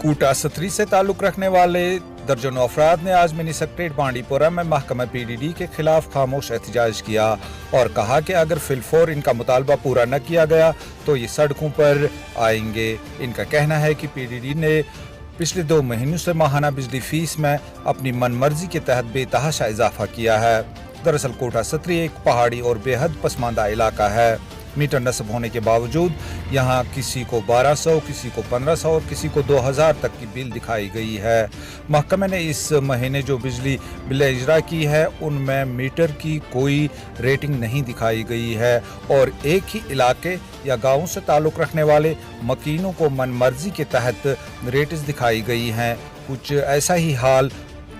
कोटा सत्री से ताल्लुक रखने वाले दर्जनों अफराद ने आज मिनी सेक्रेटरीट बांडीपोरा में महकमा पीडीडी के खिलाफ खामोश एहतजाज किया और कहा कि अगर फिलफौर इनका मुतालबा पूरा न किया गया तो ये सड़कों पर आएंगे। इनका कहना है कि पीडीडी ने पिछले 2 महीनों से माहाना बिजली फीस में अपनी मनमर्जी के तहत बेतहाशा इजाफा किया है। दरअसल कोटा सत्री एक पहाड़ी और बेहद पसमानदा इलाका है। मीटर नस्ब होने के बावजूद यहाँ किसी को 1200, किसी को 1500 और किसी को 2000 तक की बिल दिखाई गई है। महकमे ने इस महीने जो बिजली बिल इजरा की है उनमें मीटर की कोई रेटिंग नहीं दिखाई गई है और एक ही इलाके या गाँव से ताल्लुक़ रखने वाले मकीनों को मनमर्जी के तहत रेट्स दिखाई गई हैं। कुछ ऐसा ही हाल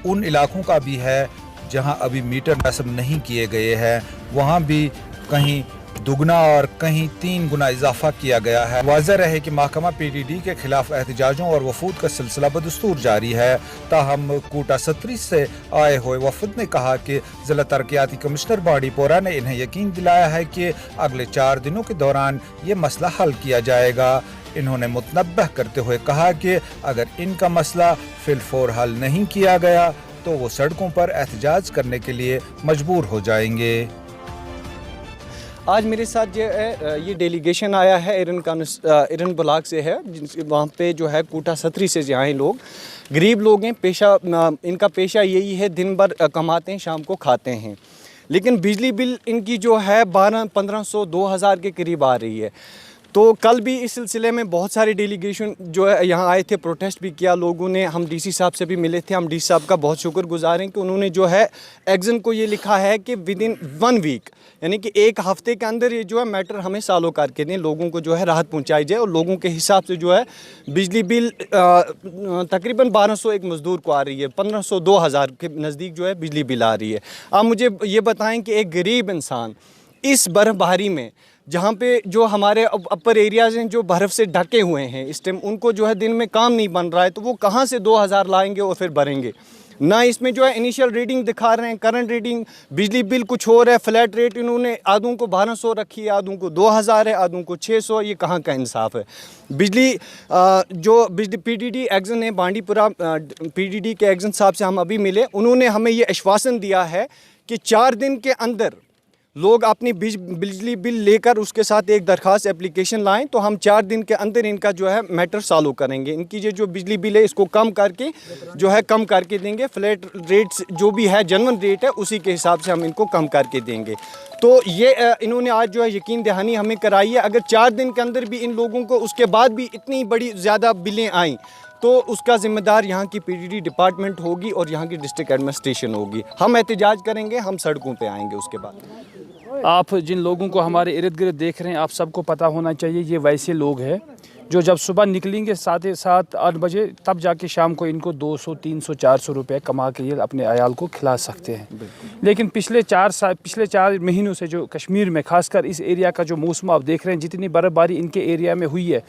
उन इलाकों का भी है जहाँ अभी मीटर नस्ब नहीं किए गए हैं, वहाँ भी कहीं दुगना और कहीं 3 गुना इजाफा किया गया है। वाज़ेह रहे कि महकमा पीडीडी के खिलाफ एहतजाजों और वफूद का सिलसिला बदस्तूर जारी है। ताहम कोटा सत्री से आए हुए वफद ने कहा कि जिला तरक्याती कमिश्नर बांडीपोरा ने इन्हें यकीन दिलाया है कि अगले 4 दिनों के दौरान ये मसला हल किया जाएगा। इन्होंने मुतनब्बह करते हुए कहा कि अगर इनका मसला फिलफौर हल नहीं किया गया तो वो सड़कों पर एहतजाज करने के लिए मजबूर हो जाएंगे। आज मेरे साथ जो है ये डेलीगेशन आया है इरन ब्लॉक से है, वहाँ पे जो है कोटा सत्री से जो आए लोग गरीब लोग हैं। इनका पेशा यही है, दिन भर कमाते हैं, शाम को खाते हैं, लेकिन बिजली बिल इनकी जो है 1200-1500 2000 के करीब आ रही है। तो कल भी इस सिलसिले में बहुत सारे डेलीगेशन जो है यहाँ आए थे, प्रोटेस्ट भी किया लोगों ने। हम डीसी साहब से भी मिले थे। हम डीसी साहब का बहुत शुक्रगुजार हैं कि उन्होंने जो है एक्जन को ये लिखा है कि विदिन 1 वीक यानी कि 1 हफ्ते के अंदर ये जो है मैटर हमें सॉल्व करके दें, लोगों को जो है राहत पहुँचाई जाए और लोगों के हिसाब से जो है बिजली बिल तकरीबन 1200 एक मज़दूर को आ रही है, 1500 2000 के नज़दीक जो है बिजली बिल आ रही है। आप मुझे ये बताएँ कि एक गरीब इंसान इस बर्फ़बारी में, जहाँ पे जो हमारे अपर एरियाज़ हैं जो बर्फ़ से ढके हुए हैं इस टाइम, उनको जो है दिन में काम नहीं बन रहा है, तो वो कहाँ से 2000 लाएंगे और फिर भरेंगे ना। इसमें जो है इनिशियल रीडिंग दिखा रहे हैं, करंट रीडिंग बिजली बिल कुछ और है। फ्लैट रेट इन्होंने आधों को 1200 रखी है, आधों को 2000 है, आधों को 600। ये कहाँ का इंसाफ है। जो बिजली पीडीडी एक्जन है बांडीपुरा पीडीडी के एक्जन साहब से हम अभी मिले, उन्होंने हमें ये आश्वासन दिया है कि 4 दिन के अंदर लोग अपनी बिजली बिल लेकर उसके साथ एक दरख्वास्त एप्लीकेशन लाएं तो हम 4 दिन के अंदर इनका जो है मैटर सॉल्व करेंगे। इनकी जो बिजली बिल है इसको कम करके देंगे। फ्लैट रेट्स जो भी है जनवन रेट है उसी के हिसाब से हम इनको कम करके देंगे। तो ये इन्होंने आज जो है यकीन दहानी हमें कराई है। अगर 4 दिन के अंदर भी इन लोगों को उसके बाद भी इतनी बड़ी ज़्यादा बिलें आईं तो उसका ज़िम्मेदार यहाँ की पीडीडी डिपार्टमेंट होगी और यहाँ की डिस्ट्रिक्ट एडमिनिस्ट्रेशन होगी। हम एहतजाज करेंगे, हम सड़कों पे आएंगे उसके बाद। आप जिन लोगों को हमारे इर्द गिर्द देख रहे हैं, आप सबको पता होना चाहिए ये वैसे लोग हैं जो जब सुबह निकलेंगे 7-8 बजे, तब जाके शाम को इनको 200, 300, 400 रुपये कमा के ये अपने अयाल को खिला सकते हैं। लेकिन पिछले 4 महीनों से जो कश्मीर में खासकर इस एरिया का जो मौसम आप देख रहे हैं, जितनी बर्फ़बारी इनके एरिया में हुई है,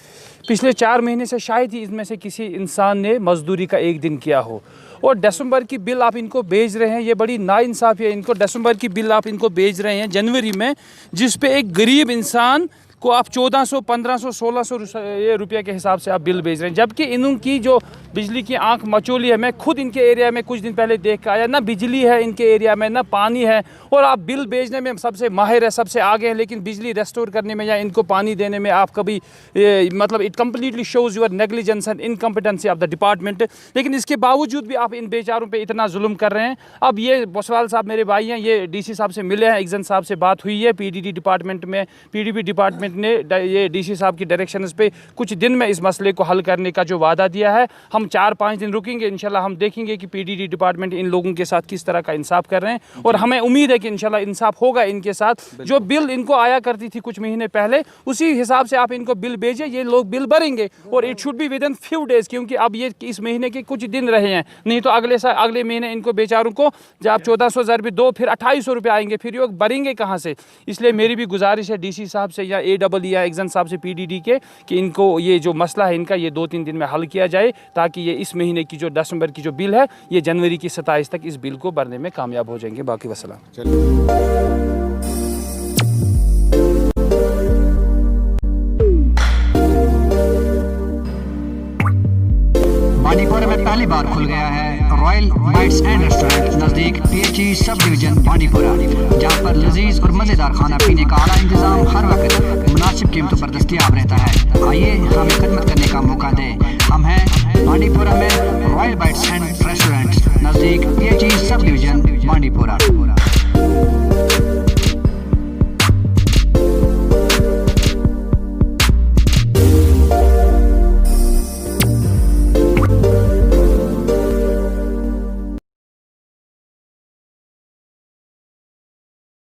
पिछले 4 महीने से शायद ही इसमें से किसी इंसान ने मज़दूरी का 1 दिन किया हो। और दिसंबर की बिल आप इनको भेज रहे हैं, ये बड़ी नाइंसाफ़ी है। इनको दिसंबर की बिल आप इनको भेज रहे हैं जनवरी में, जिस पे एक गरीब इंसान को आप 1400, 1500, 1600 रुपये के हिसाब से आप बिल भेज रहे हैं, जबकि इनकी जो बिजली की आंख मचोली है। मैं खुद इनके एरिया में कुछ दिन पहले देख के आया, ना बिजली है इनके एरिया में, ना पानी है, और आप बिल भेजने में सबसे माहिर है, सबसे आगे हैं, लेकिन बिजली रेस्टोर करने में या इनको पानी देने में आप कभी मतलब it completely shows your negligence and incompetency of the department. लेकिन इसके बावजूद भी आप इन बेचारों पर इतना जुल्म कर रहे हैं। अब ये बसवाल साहब मेरे भाई हैं, ये डीसी साहब से मिले हैं, एक्जन साहब से बात हुई है, पीडीडी डिपार्टमेंट में पीडीपी डिपार्टमेंट ने ये डीसी साहब की डायरेक्शंस पे कुछ दिन में इस मसले को हल करने का जो वादा दिया है। हम 4-5 दिन रुकेंगे, इंशाल्लाह हम देखेंगे कि पीडीडी डिपार्टमेंट इन लोगों के साथ किस तरह का इंसाफ कर रहे हैं, और हमें उम्मीद है कि इंशाल्लाह इंसाफ होगा इनके साथ। जो बिल इनको आया करती थी कुछ महीने पहले, उसी हिसाब से आप इनको बिल भेजें, ये लोग बिल भरेंगे, और it should be with in few days, क्योंकि अब ये इस महीने के कुछ दिन रहे हैं, नहीं तो अगले महीने इनको बेचारों को जब आप 1400 ज़रबी 2 फिर 2800 रुपये आएंगे, फिर ये भरेंगे कहाँ से। इसलिए मेरी भी गुजारिश है डीसी साहब से या AEE या एक्जन साहब से पीडीडी के कि इनको ये जो मसला है इनका ये 2-3 दिन में हल किया जाए, ताकि ये इस महीने की जो दिसंबर की जो बिल है ये जनवरी की 27 तक इस बिल को भरने में कामयाब हो जाएंगे। बाकी वसलाम। और मज़ेदार खाना पीने का आला इंतजाम हर वक्त मुनासिब कीमतों पर दस्तयाब रहता है। आइए हमें खिदमत करने का मौका दें। हम हैं बांडीपुरा में रॉयल बाइट्स एंड रेस्टोरेंट, नज़दीक PHE सब डिवीज़न बांडीपुरा।